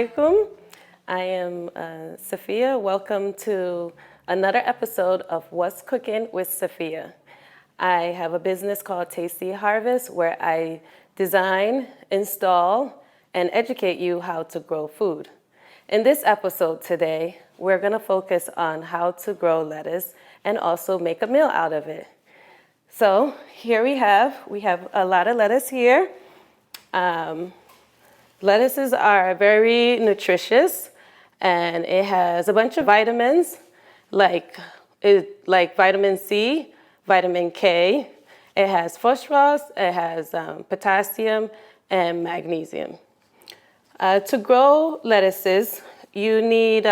alaikum. I am Safiya. Welcome to another episode of What's Cooking with Safiya. I have a business called Tasty Harvest where I design, install, and educate you how to grow food. In this episode today, we're going to focus on how to grow lettuce and also make a meal out of it. So here we have a lot of lettuce here. Lettuces are very nutritious, and it has a bunch of vitamins like vitamin C, vitamin K. It has phosphorus, it has potassium, and magnesium. To grow lettuces, you need,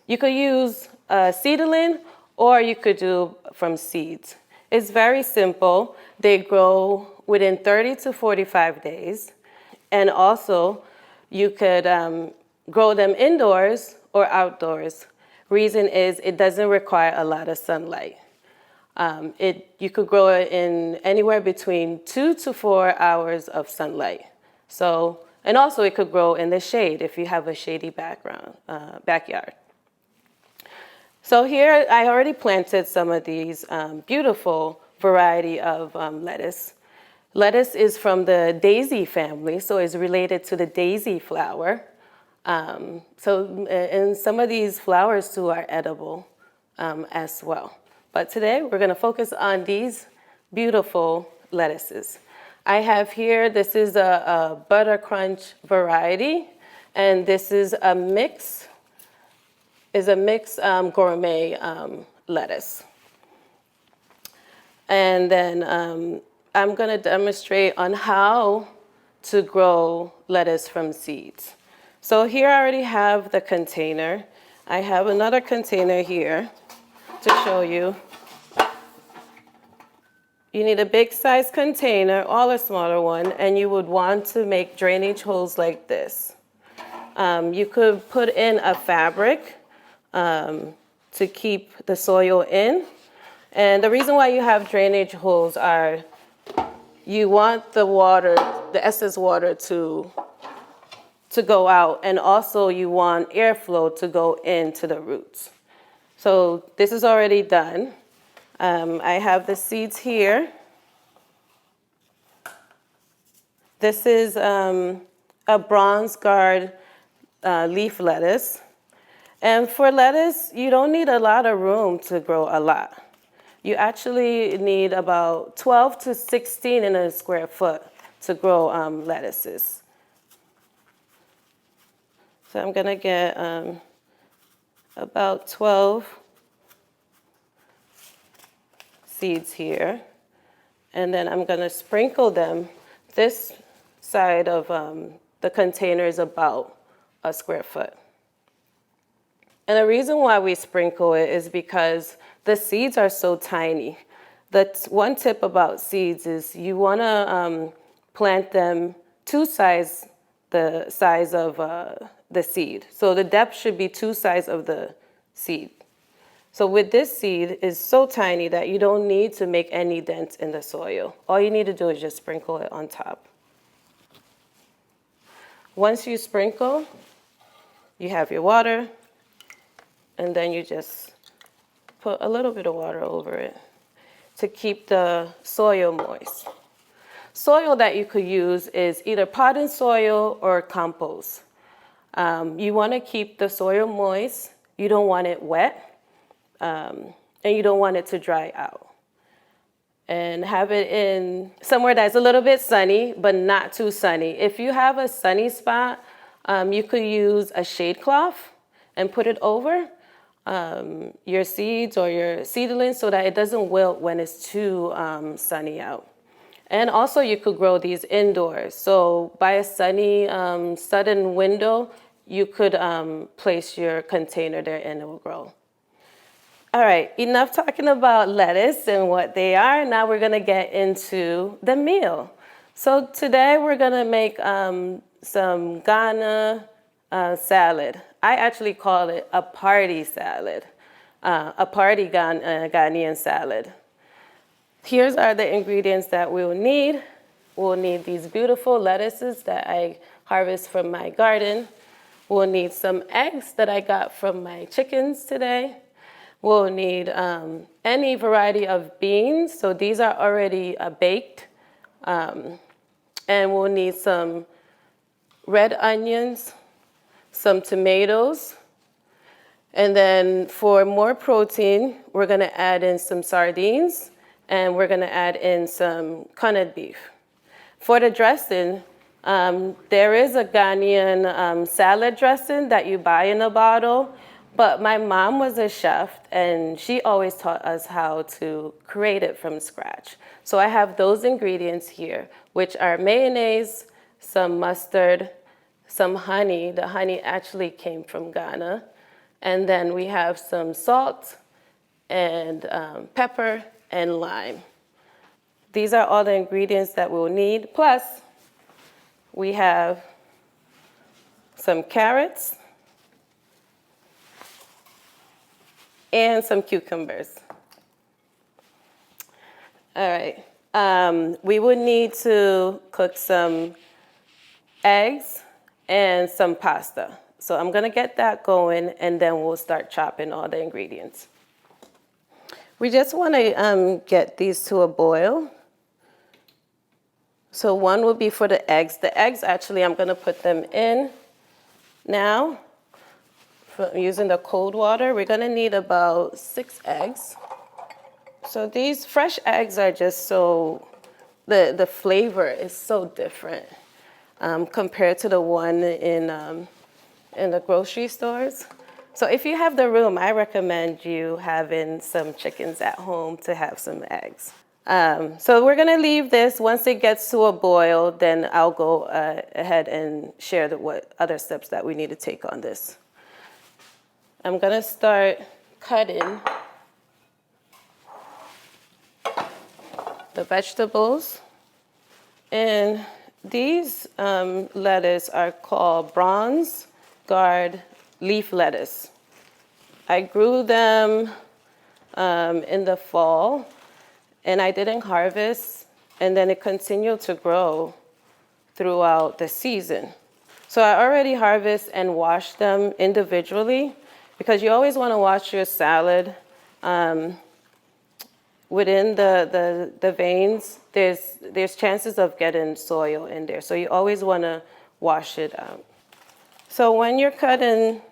you could use a seedling or you could do from seeds. It's very simple. They grow within 30 to 45 days. And also, you could grow them indoors or outdoors. Reason is it doesn't require a lot of sunlight. You could grow it in anywhere between 2 to 4 hours of sunlight. And also it could grow in the shade if you have a shady backyard. So here I already planted some of these beautiful variety of lettuce. Lettuce is from the daisy family, so it's related to the daisy flower. And some of these flowers too are edible as well. But today we're going to focus on these beautiful lettuces. I have here, this is a butter crunch variety, and this is a mix gourmet lettuce. And then I'm going to demonstrate on how to grow lettuce from seeds. So here I already have the container. I have another container here to show you. You need a big size container or a smaller one, and you would want to make drainage holes like this. You could put in a fabric to keep the soil in. And the reason why you have drainage holes are you want the water, the excess water to go out, and also you want airflow to go into the roots. So this is already done. I have the seeds here. This is a bronze guard leaf lettuce. And for lettuce, you don't need a lot of room to grow a lot. You actually need about 12 to 16 in a square foot to grow lettuces. So I'm going to get about 12 seeds here. And then I'm going to sprinkle them. This side of the container is about a square foot. And the reason why we sprinkle it is because the seeds are so tiny. That's one tip about seeds is you want to plant them the size of the seed. So the depth should be 2 sides of the seed. So with this seed, it's so tiny that you don't need to make any dents in the soil. All you need to do is just sprinkle it on top. Once you sprinkle, you have your water, and then you just put a little bit of water over it to keep the soil moist. Soil that you could use is either potting soil or compost. You want to keep the soil moist. You don't want it wet, and you don't want it to dry out. And have it in somewhere that's a little bit sunny, but not too sunny. If you have a sunny spot, you could use a shade cloth and put it over your seeds or your seedlings so that it doesn't wilt when it's too sunny out. And also you could grow these indoors. So by a sunny sudden window, you could place your container there and it will grow. All right, enough talking about lettuce and what they are. Now we're gonna get into the meal. So today we're gonna make some Ghana salad. I actually call it a party salad, a party Ghanaian salad. Here's are the ingredients that we'll need. We'll need these beautiful lettuces that I harvest from my garden. We'll need some eggs that I got from my chickens today. We'll need any variety of beans. So these are already baked. And we'll need some red onions, some tomatoes. And then for more protein, we're gonna add in some sardines and we're gonna add in some corned beef. For the dressing, there is a Ghanaian salad dressing that you buy in a bottle, but my mom was a chef and she always taught us how to create it from scratch. So I have those ingredients here, which are mayonnaise, some mustard, some honey. The honey actually came from Ghana. And then we have some salt and pepper and lime. These are all the ingredients that we'll need. Plus, we have some carrots and some cucumbers. All right. We would need to cook some eggs and some pasta. So I'm gonna get that going and then we'll start chopping all the ingredients. We just wanna get these to a boil. So one will be for the eggs. The eggs, actually, I'm gonna put them in now. Using the cold water, we're gonna need about 6 eggs. So these fresh eggs are just so, the flavor is so different compared to the one in the grocery stores. So if you have the room, I recommend you having some chickens at home to have some eggs. So we're gonna leave this. Once it gets to a boil, then I'll go ahead and share what other steps that we need to take on this. I'm gonna start cutting the vegetables. And these lettuce are called bronze gourd leaf lettuce. I grew them in the fall and I didn't harvest, and then it continued to grow throughout the season. So I already harvest and wash them individually because you always want to wash your salad within the veins. There's chances of getting soil in there, so you always want to wash it out. So when you're cutting,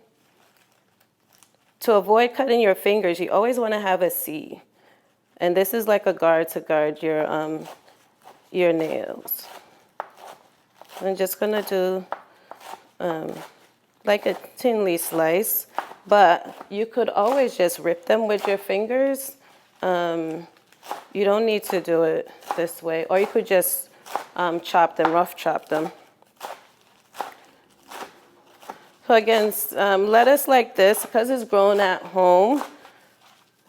to avoid cutting your fingers, you always want to have a C. And this is like a guard to guard your nails. I'm just gonna do like a thinly slice, but you could always just rip them with your fingers. You don't need to do it this way, or you could just chop them, rough chop them. So again, lettuce like this, because it's grown at home,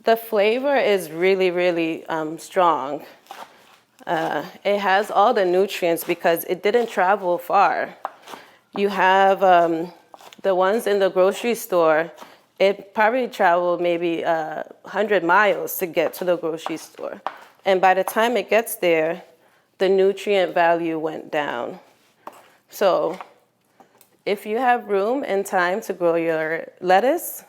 the flavor is really, really strong. It has all the nutrients because it didn't travel far. You have the ones in the grocery store, it probably traveled maybe 100 miles to get to the grocery store. And by the time it gets there, the nutrient value went down. So if you have room and time to grow your lettuce,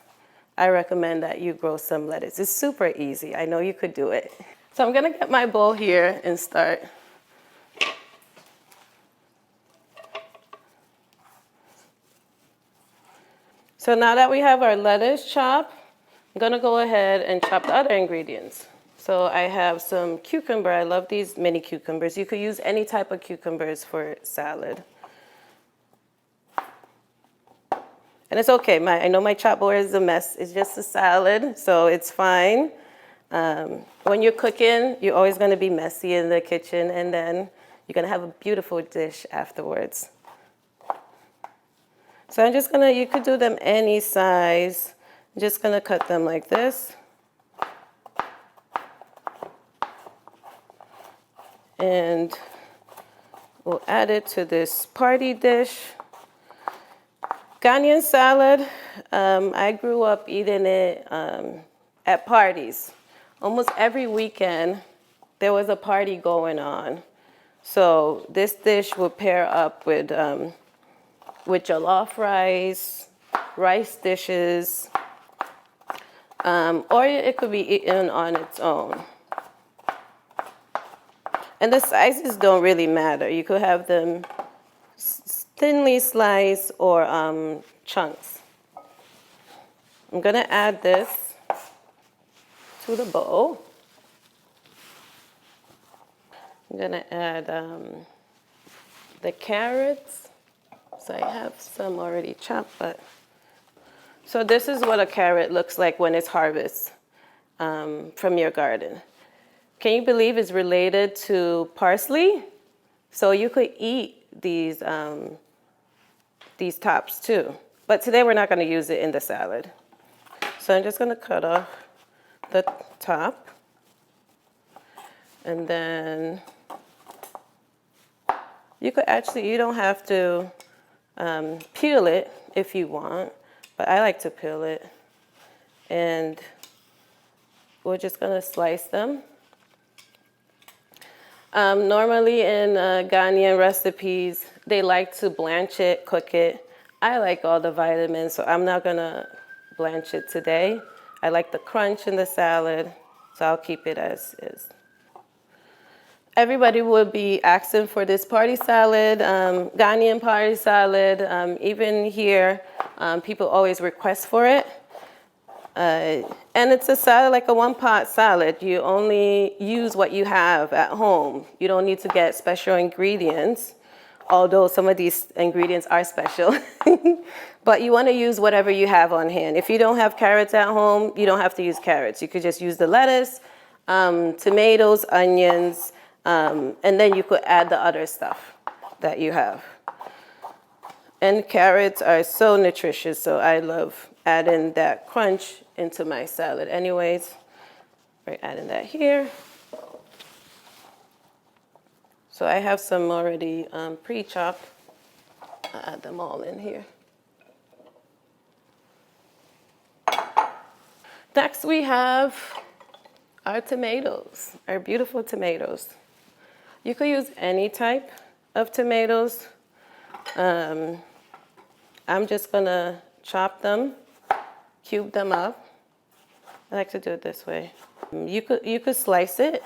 I recommend that you grow some lettuce. It's super easy. I know you could do it. So I'm gonna get my bowl here and start. So now that we have our lettuce chopped, I'm gonna go ahead and chop the other ingredients. So I have some cucumber. I love these mini cucumbers. You could use any type of cucumbers for salad. And it's okay, I know my chop board is a mess. It's just a salad, so it's fine. When you're cooking, you're always gonna be messy in the kitchen, and then you're gonna have a beautiful dish afterwards. So I'm just gonna, you could do them any size. I'm just gonna cut them like this. And we'll add it to this party dish. Ghanaian salad, I grew up eating it at parties. Almost every weekend, there was a party going on. So this dish will pair up with with jollof rice, rice dishes, or it could be eaten on its own. And the sizes don't really matter. You could have them thinly sliced or chunks. I'm gonna add this to the bowl. I'm gonna add the carrots. So I have some already chopped, but so this is what a carrot looks like when it's harvested from your garden. Can you believe it's related to parsley? So you could eat these tops too. But today we're not gonna use it in the salad. So I'm just gonna cut off the top. And then you could actually, you don't have to peel it if you want, but I like to peel it. And we're just gonna slice them. Normally in Ghanaian recipes, they like to blanch it, cook it. I like all the vitamins, so I'm not gonna blanch it today. I like the crunch in the salad, so I'll keep it as is. Everybody would be asking for this party salad, Ghanaian party salad. Even here, people always request for it. And it's a salad, like a one-pot salad. You only use what you have at home. You don't need to get special ingredients, although some of these ingredients are special. But you want to use whatever you have on hand. If you don't have carrots at home, you don't have to use carrots. You could just use the lettuce, tomatoes, onions, and then you could add the other stuff that you have. And carrots are so nutritious, so I love adding that crunch into my salad anyways. We're adding that here. So I have some already pre-chopped. I'll add them all in here. Next we have our tomatoes, our beautiful tomatoes. You could use any type of tomatoes. I'm just gonna chop them, cube them up. I like to do it this way. You could slice it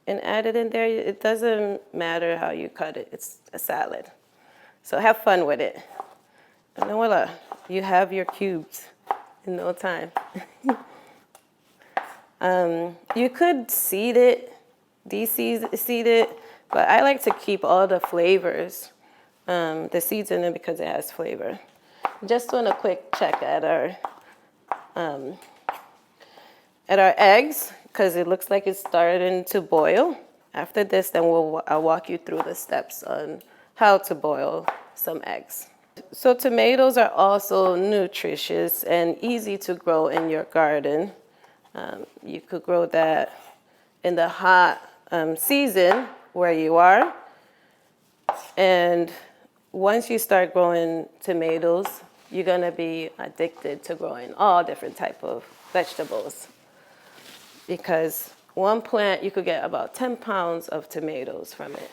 and add it in there. It doesn't matter how you cut it. It's a salad. So have fun with it. And then voila, you have your cubes in no time. You could seed it, de-seed it, but I like to keep all the flavors, the seeds in it because it has flavor. Just doing a quick check at our eggs because it looks like it's starting to boil. After this, then I'll walk you through the steps on how to boil some eggs. So tomatoes are also nutritious and easy to grow in your garden. You could grow that in the hot season where you are. And once you start growing tomatoes, you're gonna be addicted to growing all different type of vegetables. Because one plant, you could get about 10 pounds of tomatoes from it.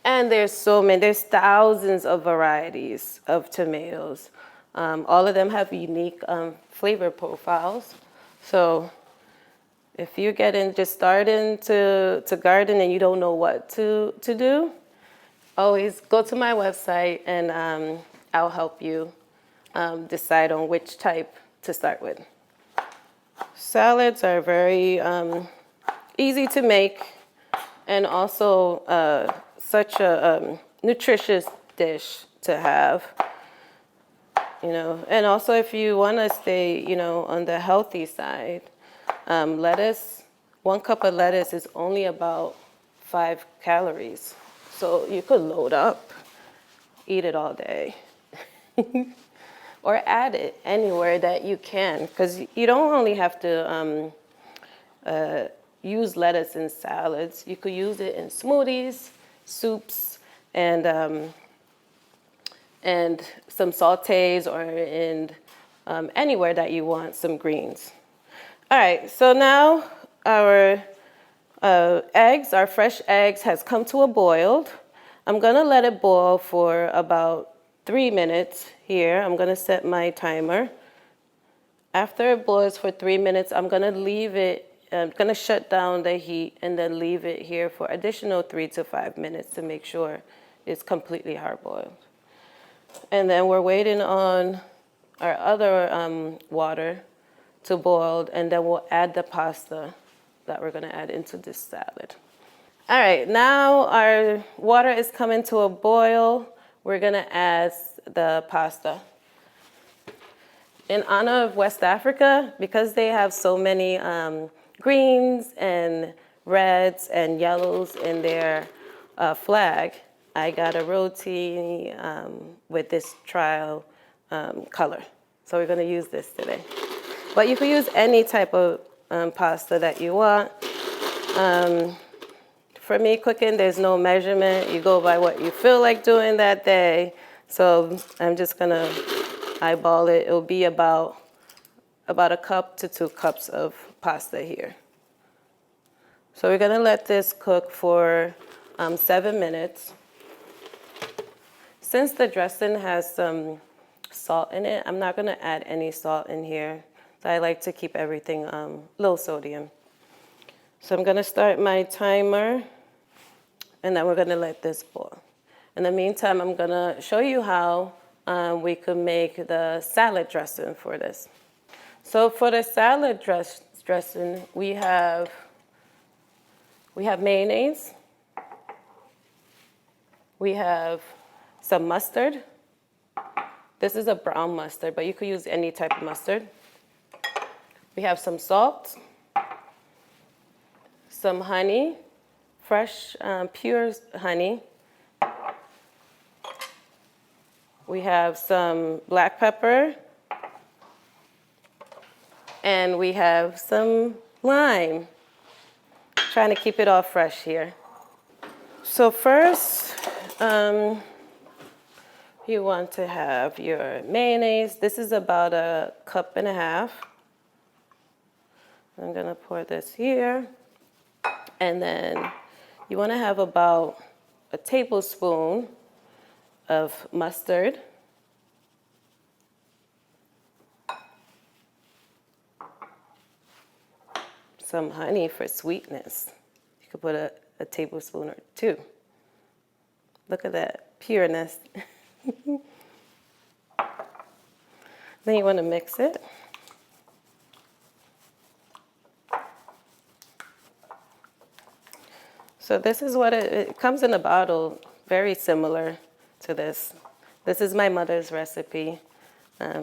And there's so many, there's thousands of varieties of tomatoes. All of them have unique flavor profiles. So if you're just starting to garden and you don't know what to do, always go to my website and I'll help you decide on which type to start with. Salads are very easy to make and also such a nutritious dish to have. And also if you want to stay, on the healthy side, lettuce, 1 cup of lettuce is only about 5 calories. So you could load up, eat it all day, or add it anywhere that you can, because you don't only have to use lettuce in salads. You could use it in smoothies, soups, and some sautés, or in anywhere that you want some greens. All right, so now our eggs, our fresh eggs, has come to a boil. I'm gonna let it boil for about 3 minutes here. I'm gonna set my timer. After it boils for 3 minutes, I'm gonna leave it, I'm gonna shut down the heat and then leave it here for additional 3 to 5 minutes to make sure it's completely hard boiled. And then we're waiting on our other water to boil, and then we'll add the pasta that we're gonna add into this salad. All right, now our water is coming to a boil. We're gonna add the pasta. In honor of West Africa, because they have so many greens and reds and yellows in their flag, I got a roti with this trial color. So we're gonna use this today. But you can use any type of pasta that you want. For me, cooking, there's no measurement. You go by what you feel like doing that day. So I'm just gonna eyeball it. It'll be about a cup to 2 cups of pasta here. So we're gonna let this cook for 7 minutes. Since the dressing has some salt in it, I'm not gonna add any salt in here. So I like to keep everything low sodium. So I'm gonna start my timer, and then we're gonna let this boil. In the meantime, I'm gonna show you how we could make the salad dressing for this. So for the salad dressing, we have mayonnaise, we have some mustard. This is a brown mustard, but you could use any type of mustard. We have some salt, some honey, fresh, pure honey. We have some black pepper, and we have some lime. Trying to keep it all fresh here. So first, you want to have your mayonnaise. This is about 1.5 cups. I'm gonna pour this here. And then you wanna have about a tablespoon of mustard. Some honey for sweetness. You could put a tablespoon or 2. Look at that pureness. Then you want to mix it. So this is what it comes in a bottle, very similar to this. This is my mother's recipe.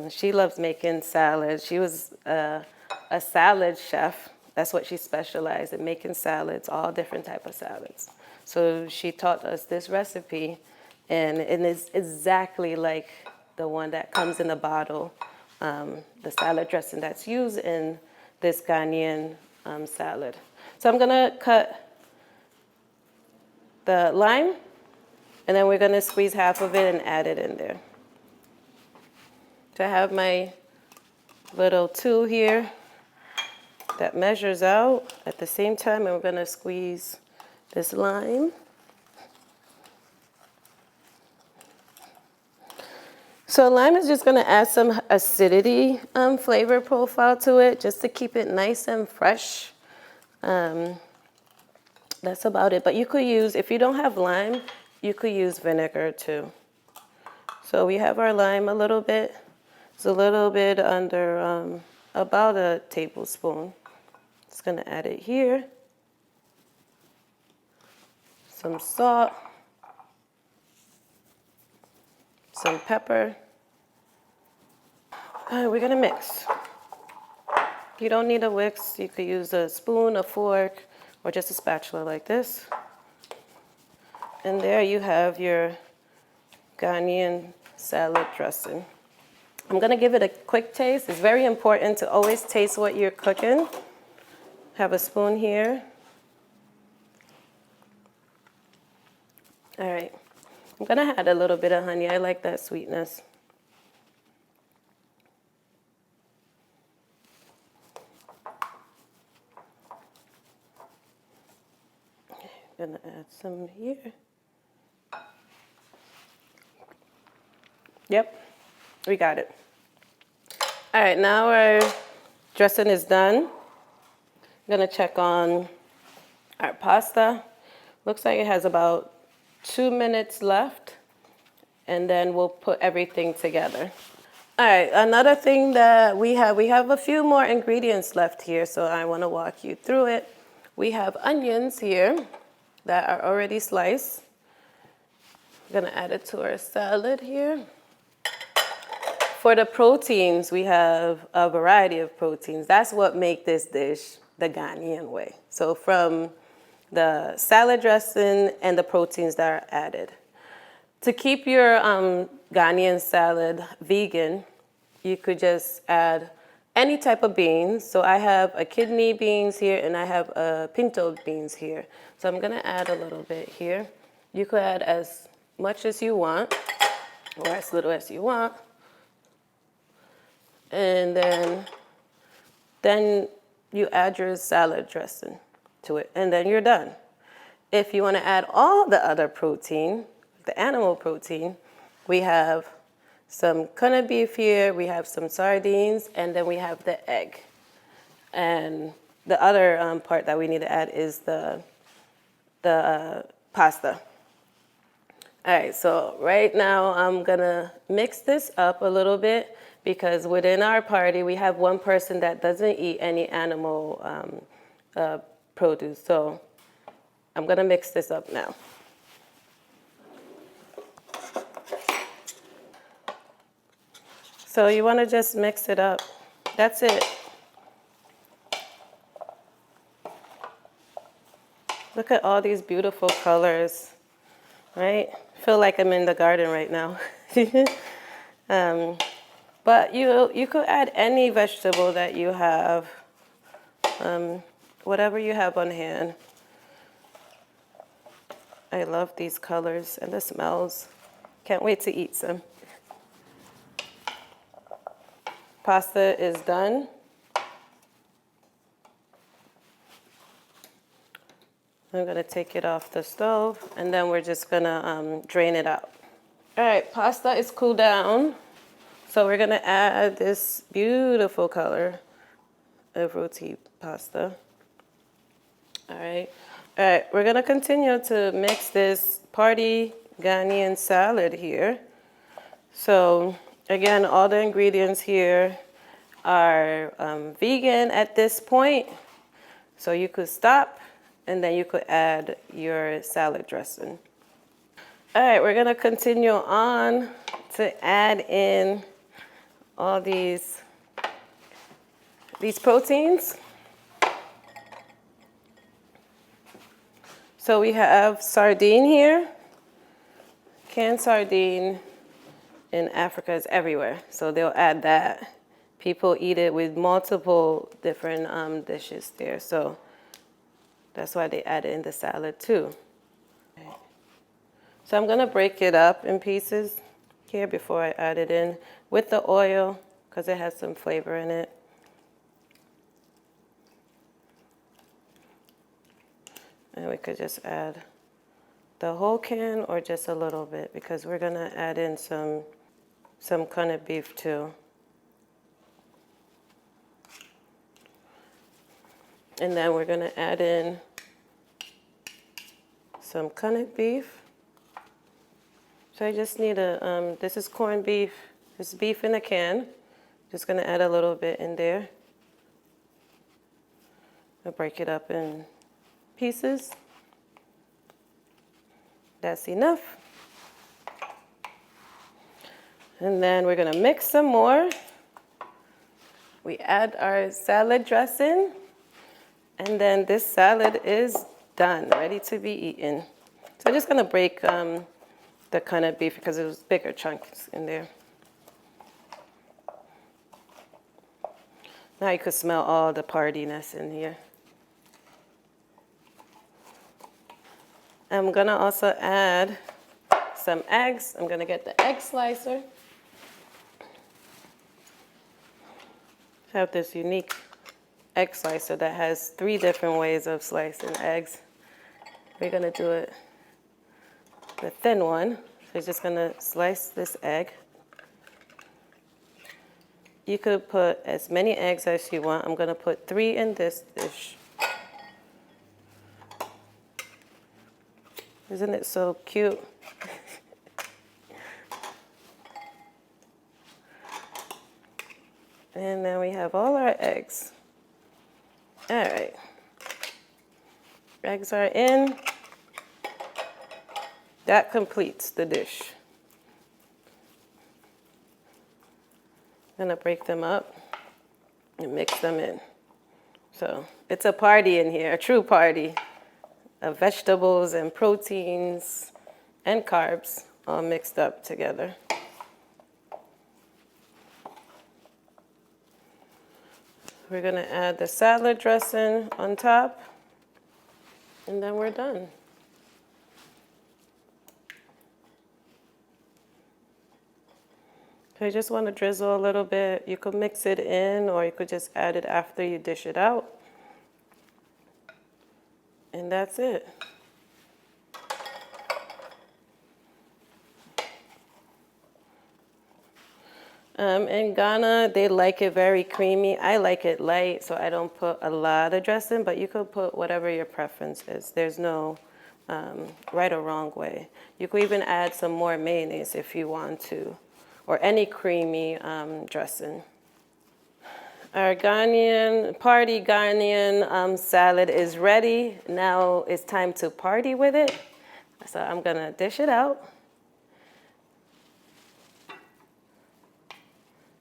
She loves making salads. She was a salad chef. That's what she specialized in, making salads, all different type of salads. So she taught us this recipe, and it is exactly like the one that comes in a bottle, the salad dressing that's used in this Ghanaian salad. So I'm gonna cut the lime, and then we're gonna squeeze half of it and add it in there. So I have my little tool here that measures out at the same time, and we're gonna squeeze this lime. So lime is just gonna add some acidity flavor profile to it, just to keep it nice and fresh. That's about it. But you could use, if you don't have lime, you could use vinegar too. So we have our lime a little bit. It's a little bit under about a tablespoon. Just gonna add it here. Some salt. Some pepper. All right, we're gonna mix. You don't need a whisk. You could use a spoon, a fork, or just a spatula like this. And there you have your Ghanaian salad dressing. I'm gonna give it a quick taste. It's very important to always taste what you're cooking. Have a spoon here. All right, I'm gonna add a little bit of honey. I like that sweetness. I'm gonna add some here. Yep, we got it. All right, now our dressing is done. I'm gonna check on our pasta. Looks like it has about 2 minutes left, and then we'll put everything together. All right, another thing that we have a few more ingredients left here, so I wanna walk you through it. We have onions here that are already sliced. I'm gonna add it to our salad here. For the proteins, we have a variety of proteins. That's what makes this dish the Ghanaian way. So from the salad dressing and the proteins that are added. To keep your Ghanaian salad vegan, you could just add any type of beans. So I have a kidney beans here and I have a pinto beans here. So I'm gonna add a little bit here. You could add as much as you want or as little as you want. And then you add your salad dressing to it, and then you're done. If you want to add all the other protein, the animal protein, we have some corned beef here, we have some sardines, and then we have the egg. And the other part that we need to add is the pasta. All right, so right now I'm gonna mix this up a little bit, because within our party, we have one person that doesn't eat any animal produce. So I'm gonna mix this up now. So you wanna just mix it up. That's it. Look at all these beautiful colors, right? I feel like I'm in the garden right now. But you could add any vegetable that you have, whatever you have on hand. I love these colors and the smells. Can't wait to eat some. Pasta is done. I'm gonna take it off the stove, and then we're just gonna drain it out. All right, pasta is cooled down. So we're gonna add this beautiful color of roti pasta. All right, we're gonna continue to mix this party Ghanaian salad here. So again, all the ingredients here are vegan at this point. So you could stop and then you could add your salad dressing. All right, we're gonna continue on to add in all these proteins. So we have sardine here. Canned sardine in Africa is everywhere, so they'll add that. People eat it with multiple different dishes there, so that's why they add it in the salad too. So I'm gonna break it up in pieces here before I add it in with the oil, because it has some flavor in it. And we could just add the whole can or just a little bit, because we're gonna add in some corned beef too. And then we're gonna add in some corned beef. So I just need this is corned beef. This is beef in a can. Just gonna add a little bit in there. I'll break it up in pieces. That's enough. And then we're gonna mix some more. We add our salad dressing, and then this salad is done, ready to be eaten. So I'm just gonna break the corned beef because it was bigger chunks in there. Now you could smell all the partiness in here. I'm gonna also add some eggs. I'm gonna get the egg slicer. I have this unique egg slicer that has 3 different ways of slicing eggs. We're gonna do it the thin one. So you're just gonna slice this egg. You could put as many eggs as you want. I'm gonna put 3 in this dish. Isn't it so cute? And then we have all our eggs. All right. Eggs are in. That completes the dish. I'm gonna break them up and mix them in. So it's a party in here, a true party of vegetables and proteins and carbs all mixed up together. We're gonna add the salad dressing on top, and then we're done. If you just want to drizzle a little bit, you could mix it in, or you could just add it after you dish it out. And that's it. In Ghana, they like it very creamy. I like it light, so I don't put a lot of dressing, but you could put whatever your preference is. There's no right or wrong way. You could even add some more mayonnaise if you want to, or any creamy dressing. Our party Ghanaian salad is ready. Now it's time to party with it. So I'm gonna dish it out.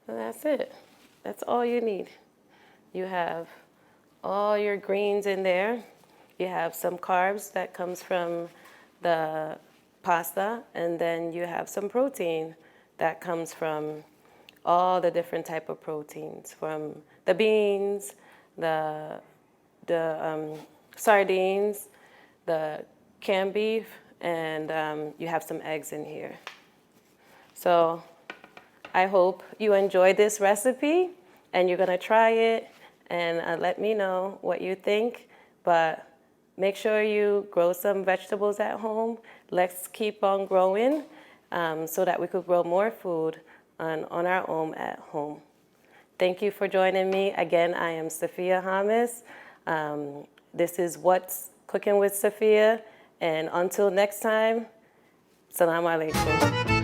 And that's it. That's all you need. You have all your greens in there. You have some carbs that comes from the pasta, and then you have some protein that comes from all the different type of proteins, from the beans, the sardines, the canned beef, and you have some eggs in here. So I hope you enjoyed this recipe and you're gonna try it, and let me know what you think. But make sure you grow some vegetables at home. Let's keep on growing so that we could grow more food on our own at home. Thank you for joining me. Again, I am Safiyat Ghanaian. This is What's Cooking with Safiyat. And until next time, Salam Alaikum.